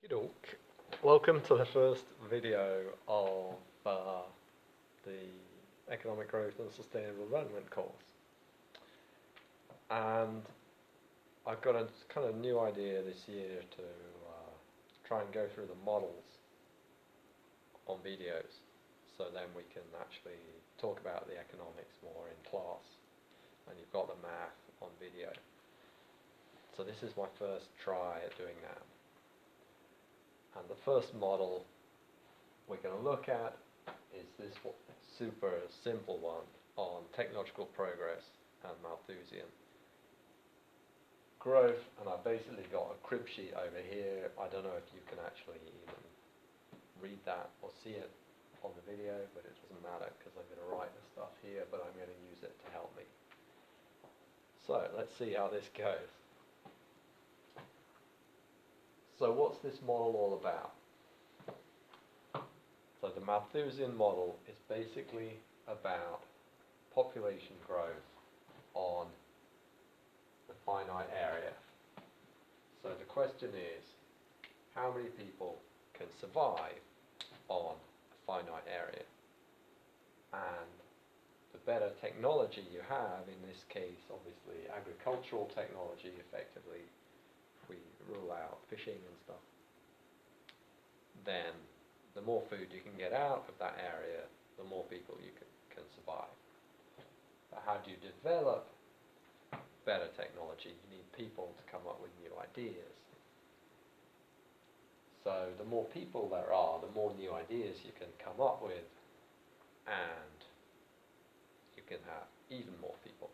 Okey-doke. Welcome to the first video of the Economic Growth and Sustainable Development course. And I've got a kind of new idea this year to try and go through the models on videos, so then we can actually talk about the economics more in class, and you've got the math on video. So this is my first try at doing that. And the first model we're going to look at is this super simple one on technological progress and Malthusian growth. And I've basically got a crib sheet over here. I don't know if you can actually even read that or see it on the video, but it doesn't matter because I'm going to write the stuff here, but I'm going to use it to help me. So let's see how this goes. So what's this model all about? So the Malthusian model is basically about population growth on a finite area. So the question is, how many people can survive on a finite area? And the better technology you have, in this case obviously agricultural technology, effectively we rule out fishing and stuff, then the more food you can get out of that area, the more people you can survive. But how do you develop better technology? You need people to come up with new ideas. So the more people there are, the more new ideas you can come up with, and you can have even more people.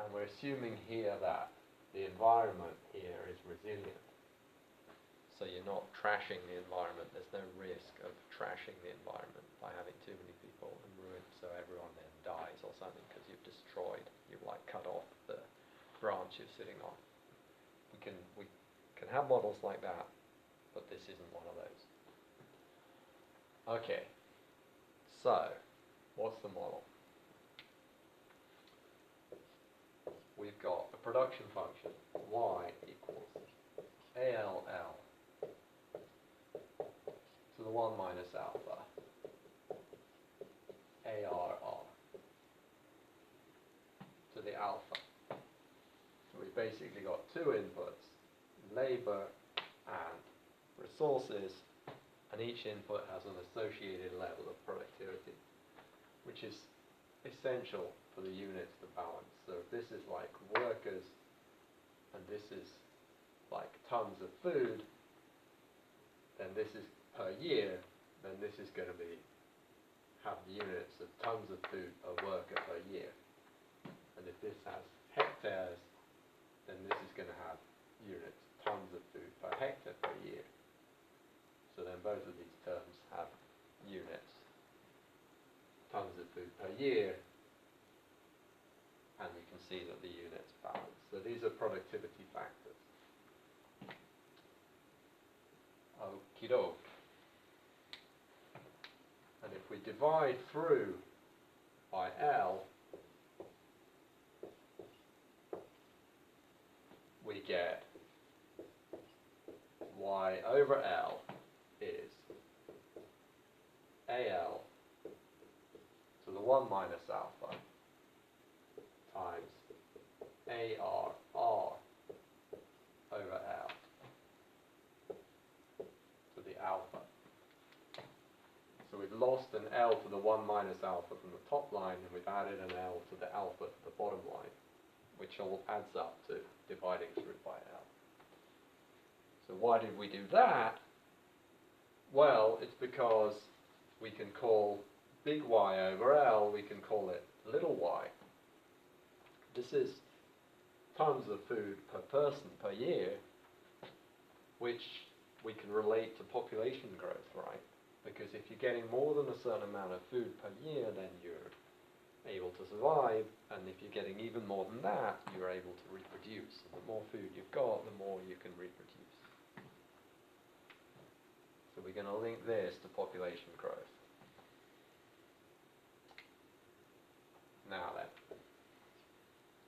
And we're assuming here that the environment here is resilient. So you're not trashing the environment. There's no risk of trashing the environment by having too many people and ruin, so everyone then dies or something because you've destroyed, you've like cut off the branch you're sitting on. We can have models like that, but this isn't one of those. Okay, so what's the model? We've got a production function, y equals ALL to the 1 minus alpha, ARR to the alpha. So we've basically got two inputs, labor and resources, and each input has an associated level of productivity, which is essential for the units to balance. So if this is like workers and this is like tons of food, then this is per year, then this is going to have the units of tons of food per worker per year. And if this has hectares, then this is going to have units, tons of food per hectare per year. So then both of these terms have units, tons of food per year, and you can see that the units balance. So these are productivity factors. Okie doke. And if we divide through by L, we get y over L is AL to the 1 minus alpha times ARR over L to the alpha. So we've lost an L to the 1 minus alpha from the top line, and we've added an L to the alpha to the bottom line, which all adds up to dividing through by L. So why did we do that? Well, it's because we can call big Y over L, we can call it little y. This is tons of food per person per year, which we can relate to population growth, right? Because if you're getting more than a certain amount of food per year, then you're able to survive, and if you're getting even more than that, you're able to reproduce. And the more food you've got, the more you can reproduce. So we're going to link this to population growth. Now then,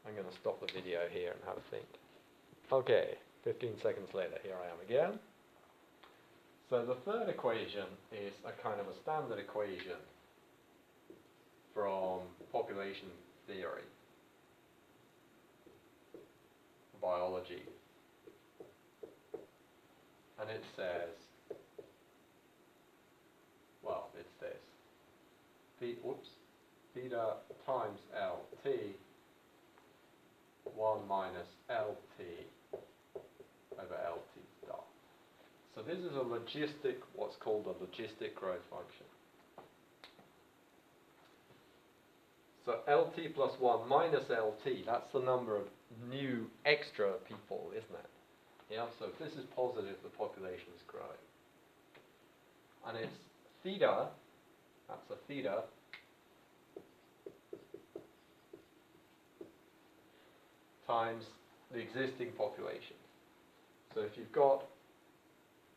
I'm going to stop the video here and have a think. Okay, 15 seconds later, here I am again. So the third equation is a kind of a standard equation from population theory, biology. And it says, well, it's this. Theta times LT 1 minus LT over LT star. So this is a logistic, what's called a logistic growth function. So LT plus 1 minus LT, that's the number of new extra people, isn't it? Yeah, so if this is positive, the population is growing. And it's theta, that's a theta, times the existing population. So if you've got,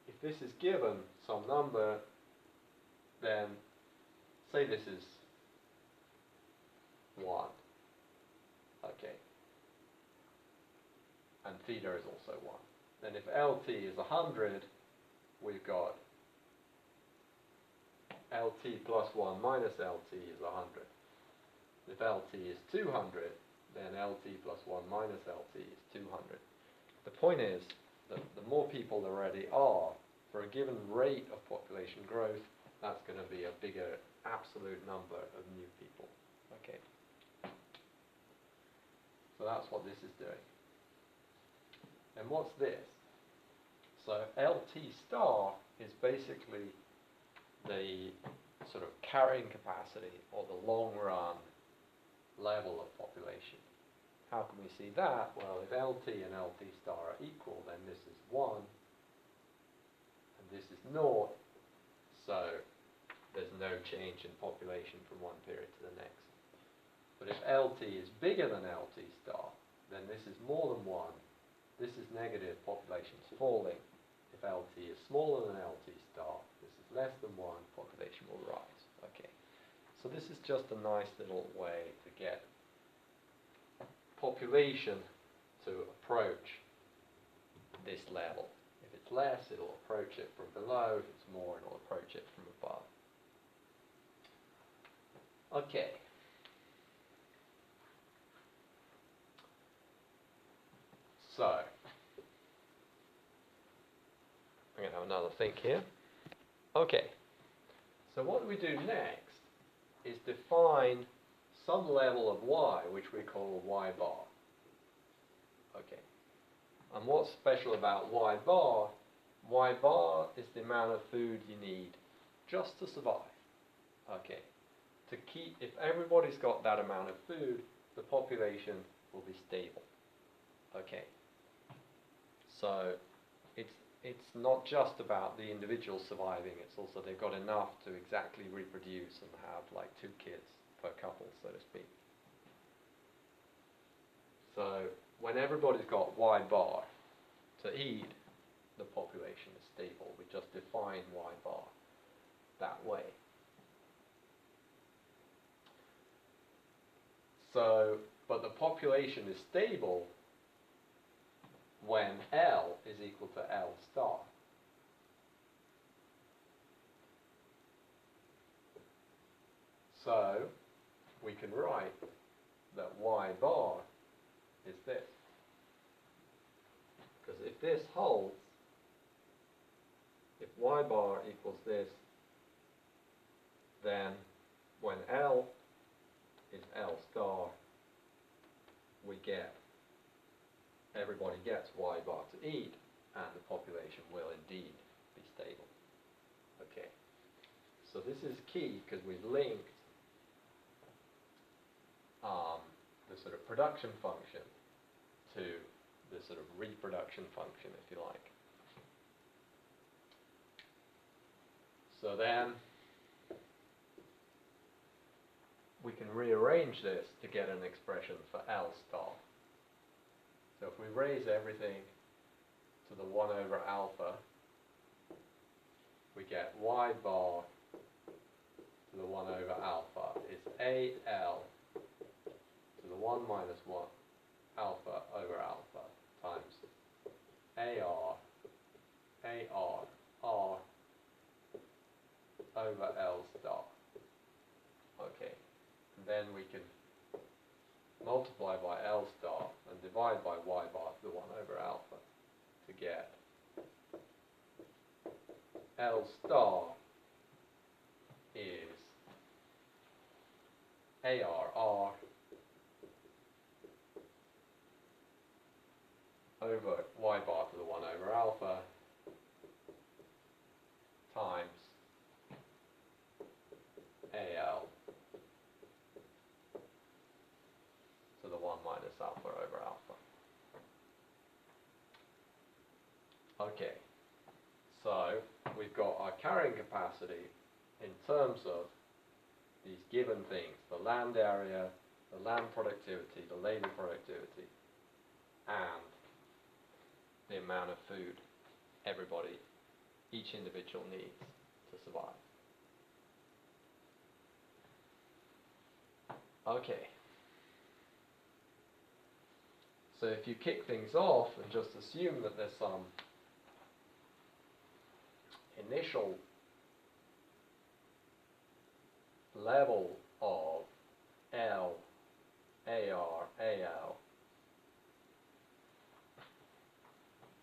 if this is given some number, then say this is 1, okay, and theta is also 1. Then if LT is 100, we've got LT plus 1 minus LT is 100. If LT is 200, then LT plus 1 minus LT is 200. The point is that the more people there already are, for a given rate of population growth, that's going to be a bigger absolute number of new people. Okay. So that's what this is doing. And what's this? So LT star is basically the sort of carrying capacity or the long run level of population. How can we see that? Well, if LT and LT star are equal, then this is 1 and this is 0, so there's no change in population from one period to the next. But if LT is bigger than LT star, then this is more than 1, this is negative, population is falling. If LT is smaller than LT star, this is less than 1, population will rise. Okay, so this is just a nice little way to get population to approach this level. If it's less, it'll approach it from below. If it's more, it'll approach it from above. Okay. So, I'm going to have another think here. Okay. So what we do next is define some level of y, which we call y bar. Okay. And what's special about y bar? Y bar is the amount of food you need just to survive. Okay. To keep, if everybody's got that amount of food, the population will be stable. Okay. So it's not just about the individual surviving, it's also they've got enough to exactly reproduce and have like 2 kids per couple, so to speak. So when everybody's got y bar to eat, the population is stable. We just define y bar that way. So, but the population is stable when L is equal to L star. So we can write that y bar is this. Because if this holds, if y bar equals this, then when L is L star, we get, everybody gets y bar to eat, and the population will indeed be stable. Okay, so this is key because we've linked the sort of production function to the sort of reproduction function, if you like. So then we can rearrange this to get an expression for L star. So if we raise everything to the 1 over alpha, we get y bar to the 1 over alpha is 8L to the 1 minus 1 alpha over alpha times AR R over L star. Okay, and then we can multiply by L star and divide by y bar to the 1 over alpha to get L star is ARR over y bar to the 1 over alpha times AL to the 1 minus alpha over alpha. Okay, so we've got our carrying capacity in terms of these given things: the land area, the land productivity, the labour productivity, and the amount of food everybody, each individual needs to survive. Okay. So if you kick things off and just assume that there's some initial level of L, AR, AL,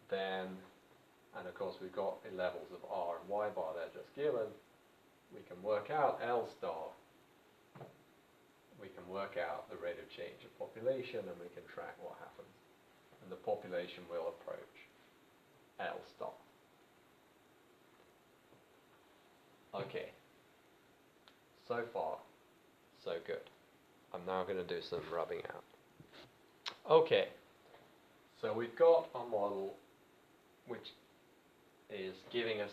then, and of course we've got the levels of R and Y bar there just given, we can work out L star, we can work out the rate of change of population, and we can track what happens. And the population will approach L star. Okay, so far, so good. I'm now going to do some rubbing out. Okay, so we've got a model which is giving us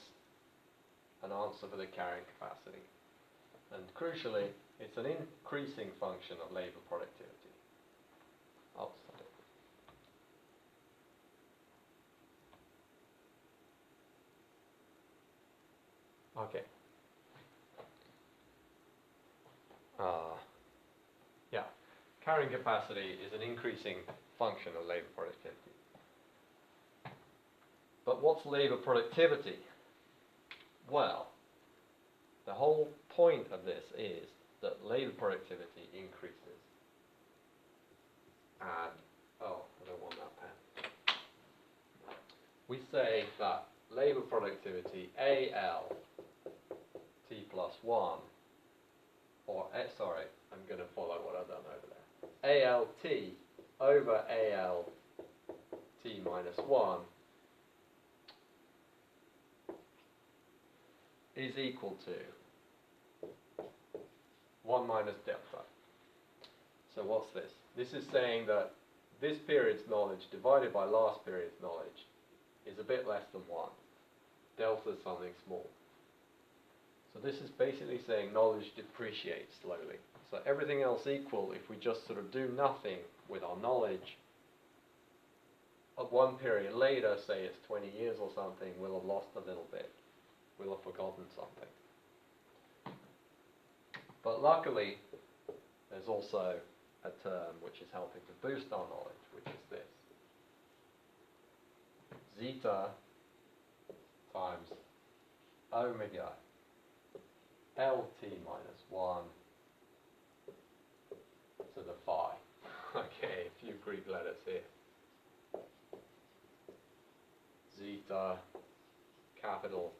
an answer for the carrying capacity. And crucially, it's an increasing function of labour productivity. I'll start it. Okay. Yeah, carrying capacity is an increasing function of labour productivity. But what's labour productivity? Well, the whole point of this is that labour productivity increases. And, oh, I don't want that pen. We say that labour productivity AL T plus 1, or, sorry, I'm going to follow what I've done over there. ALT over AL T minus 1 is equal to 1 minus delta. So what's this? This is saying that this period's knowledge divided by last period's knowledge is a bit less than 1. Delta is something small. So this is basically saying knowledge depreciates slowly. So everything else equal, if we just sort of do nothing with our knowledge, at one period later, say it's 20 years or something, we'll have lost a little bit. We'll have forgotten something. But luckily, there's also a term which is helping to boost our knowledge, which is this. Zeta times omega LT minus 1 to the phi. Okay, a few Greek letters here. Zeta, capital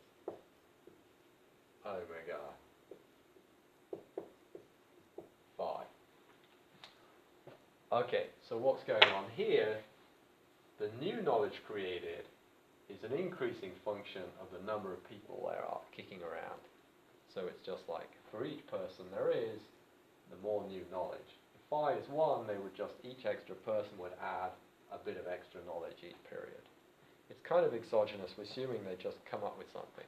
omega phi. Okay, so what's going on here? The new knowledge created is an increasing function of the number of people there are kicking around. So it's just like for each person there is, the more new knowledge. If phi is 1, they would just, each extra person would add a bit of extra knowledge each period. It's kind of exogenous, we're assuming they just come up with something.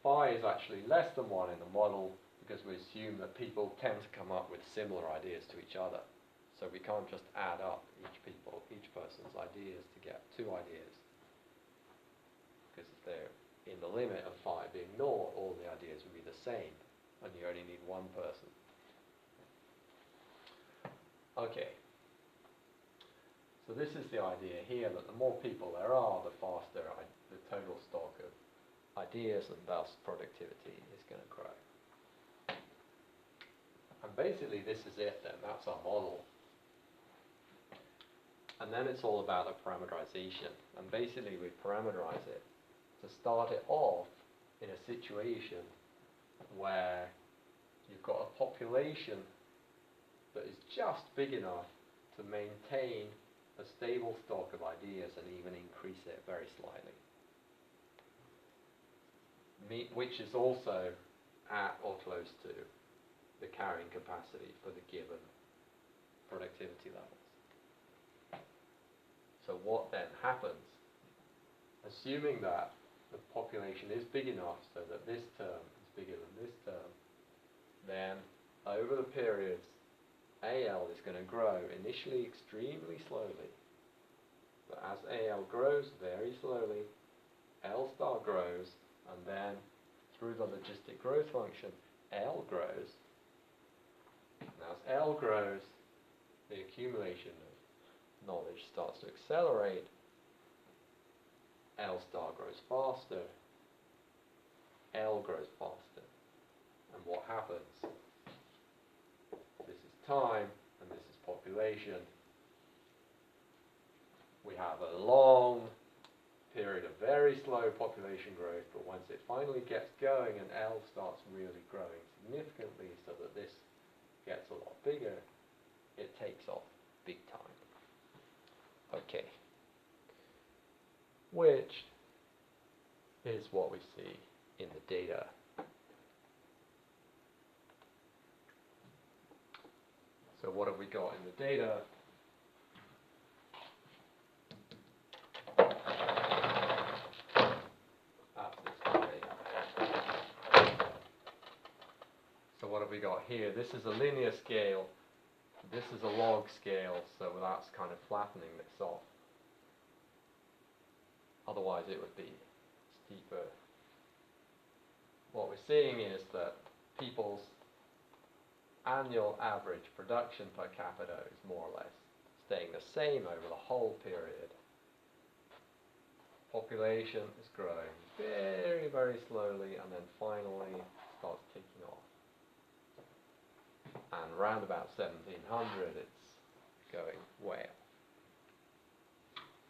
Phi is actually less than 1 in the model because we assume that people tend to come up with similar ideas to each other. So we can't just add up each person's ideas to get 2 ideas. Because if they're in the limit of phi being 0, all the ideas would be the same, and you only need 1 person. So this is the idea here, that the more people there are, the faster the total stock of ideas and thus productivity is going to grow. And basically this is it then, that's our model. And then it's all about a parameterization. And basically we parameterize it to start it off in a situation where you've got a population that is just big enough to maintain a stable stock of ideas and even increase it very slightly, which is also at or close to the carrying capacity for the given productivity levels. So what then happens, assuming that the population is big enough so that this term is bigger than this term, then over the periods AL is going to grow initially extremely slowly, but as AL grows very slowly, L star grows, and then through the logistic growth function, L grows. And as L grows, the accumulation of knowledge starts to accelerate. L star grows faster, L grows faster. And what happens? This is time, and this is population. We have a long period of very slow population growth, but once it finally gets going and L starts really growing significantly so that this gets a lot bigger, it takes off big time. Okay. Which is what we see in the data. So what have we got in the data? So what have we got here? This is a linear scale. This is a log scale, so that's kind of flattening this off. Otherwise it would be steeper. What we're seeing is that people's annual average production per capita is more or less staying the same over the whole period. Population is growing very, very slowly and then finally starts taking off. And around about 1700 it's going way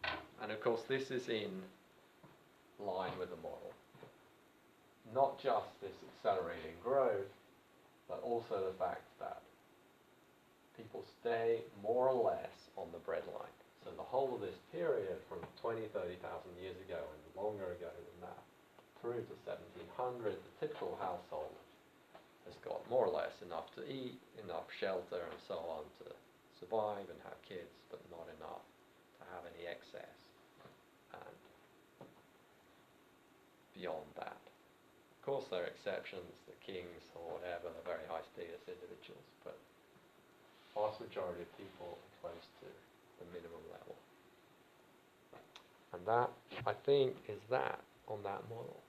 up. And of course this is in line with the model. Not just this accelerating growth, but also the fact that people stay more or less on the breadline. So the whole of this period from 20, 30,000 years ago and longer ago than that, through to 1700, the typical household has got more or less enough to eat, enough shelter and so on to survive and have kids, but not enough to have any excess. And beyond that, of course there are exceptions, the kings or whatever, the very high status individuals, but vast majority of people are close to the minimum level. And that, I think, is that on that model.